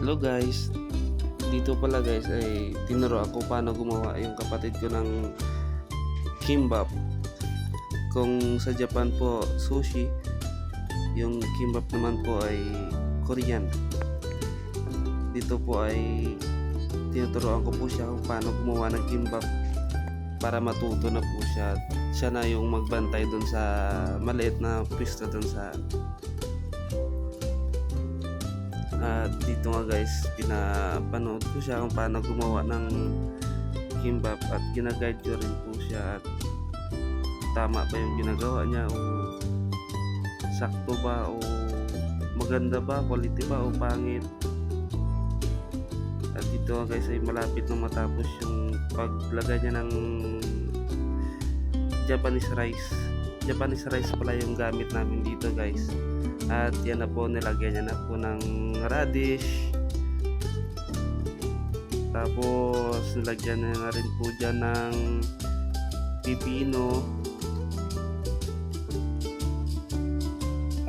Hello guys, dito pala guys ay tinuro ako paano gumawa yung kapatid ko ng kimbap. Kung sa Japan po sushi, yung kimbap naman po ay Korean. Dito po ay tinuturoan ko po siya kung paano gumawa ng kimbap para matuto na po siya. Siya na yung magbantay dun sa maliit na pwesto dun sa dito nga guys, pinapanood ko siya kung paano gumawa ng kimbap at ginaguide ko rin po siya at tama ba yung ginagawa niya o sakto ba o maganda ba, quality ba o pangit. At dito nga guys ay malapit na matapos yung paglagay niya ng Japanese rice pala yung gamit namin dito guys. At yan na po, nilagyan niya na po ng radish. Tapos nilagyan niya na rin po dyan ng pipino.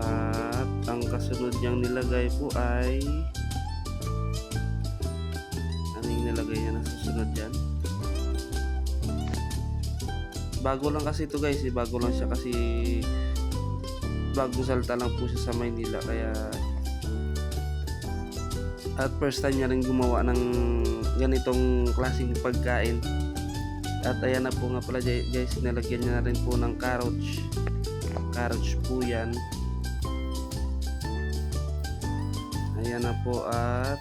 At ang kasunod niyang nilagay po ay ano yung nilagay niya na susunod dyan? Bago lang kasi ito guys, bago lang siya kasi bagong salta lang po siya sa Maynila, kaya at first time niya rin gumawa ng ganitong klaseng pagkain. At ayan na po nga pala guys, nilagyan niya na rin po ng carrots po yan. Ayan na po. At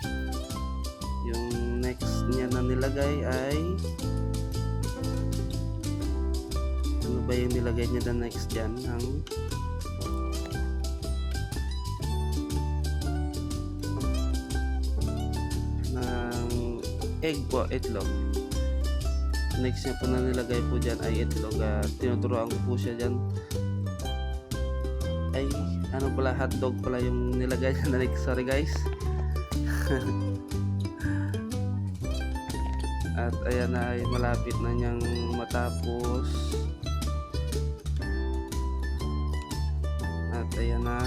yung next niya na nilagay ay ano ba yung nilagay niya na next dyan? Ang egg po, itlog. Next niya po na nilagay po dyan ay itlog. Tinuturoan ko po siya dyan. Ay, ano pala, hotdog pala yung nilagay niya na next. Sorry guys. At ayan na, ay malapit na niyang matapos. At ayan na.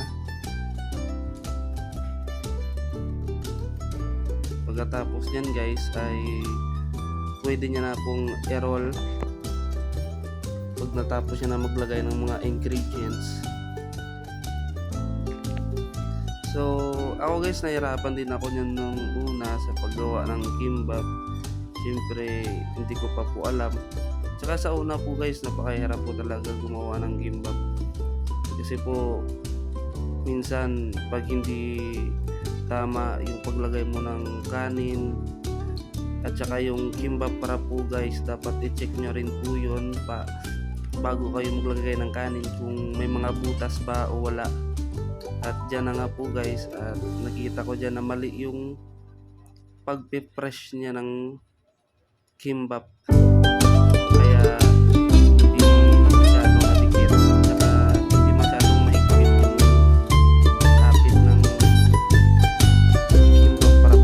Pagkatapos niyan guys ay pwede niya na pong i-roll pag natapos niya na maglagay ng mga ingredients. So ako guys, nahirapan din ako niyan nung una sa paggawa ng kimbap. Siyempre hindi ko pa po alam, tsaka sa una po guys napakahirap po talaga gumawa ng kimbap kasi po minsan pag hindi tama yung paglagay mo ng kanin at saka yung kimbap para po guys, dapat i-check nyo rin po yun bago kayo maglagay ng kanin kung may mga butas ba o wala. At dyan na nga po guys, at nakita ko dyan na mali yung pagpipresh niya ng kimbap, kaya hindi masyadong nadikit at hindi masyadong mahigpit yung kapit ng kimbap para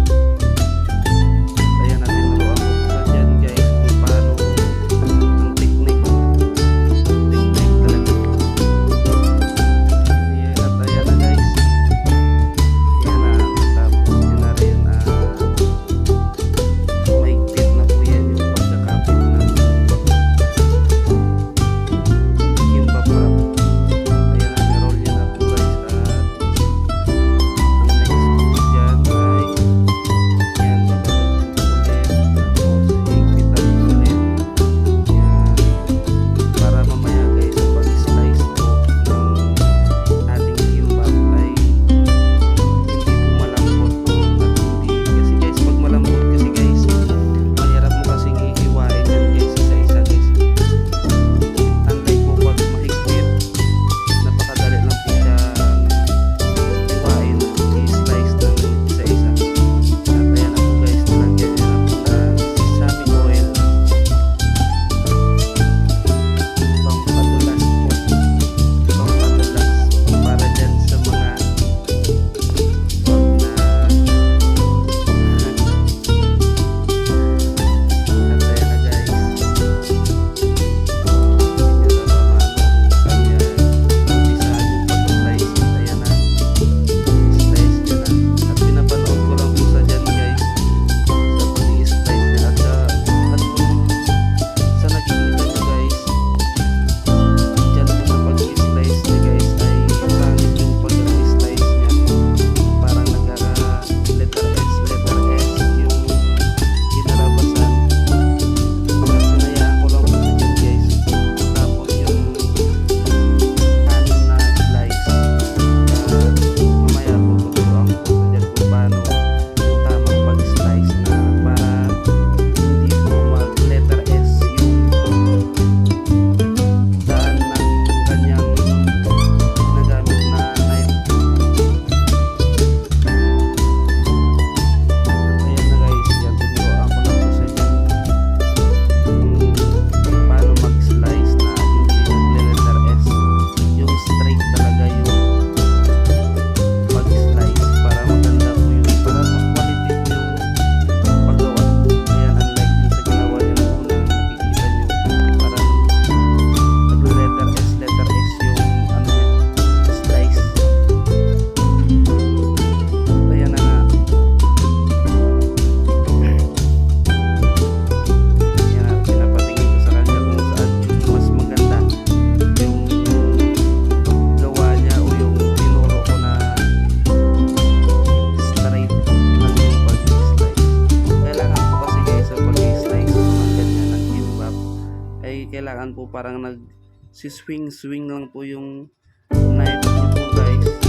kaya natin naruan ko sa dyan guys kung paano ang technique talaga. At ayan na guys, yan na, tapos yun na rin mahigpit na po yan yung pagkakapit parang si swing swing lang po yung knife niyo po guys.